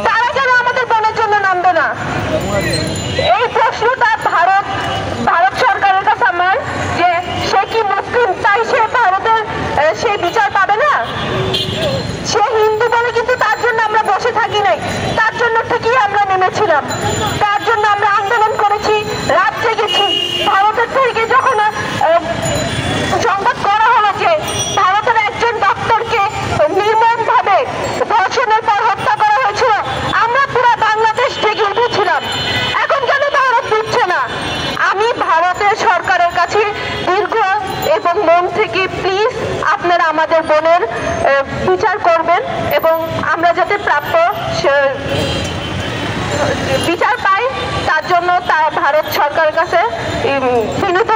তারা কেন আমাদের বোনের জন্য নামবে না? এই প্রশ্নটা ভারত সরকারের কাছে আমার, যে সে কি মুসলিম তাই সে ভারতের সেই বিচার পাবে না? সে হিন্দু বলে কিন্তু তার জন্য আমরা বসে থাকি নাই, তার জন্য ঠিকই আমরা নেমেছিলাম, তার জন্য আমরা আন্দোলন করেছি, রাত জেগেছি। ভারতের থেকে যখন সংবাদ করা হলো যে ভারতের একজন ডক্টরকে নির্মম ভাবে ধর্ষণের পর হত্যা করা হয়েছিল, আমরা পুরো বাংলাদেশ থেকে উঠেছিলাম। এখন কেন ভারত দিচ্ছে না? আমি ভারতের সরকারের কাছে দীর্ঘ এবং মন থেকে প্লিজ আপনারা আমাদের বোনের বিচার করবেন এবং আমরা যাতে প্রাপ্য বিচার পাই তার জন্য ভারত সরকারের কাছে বিনতি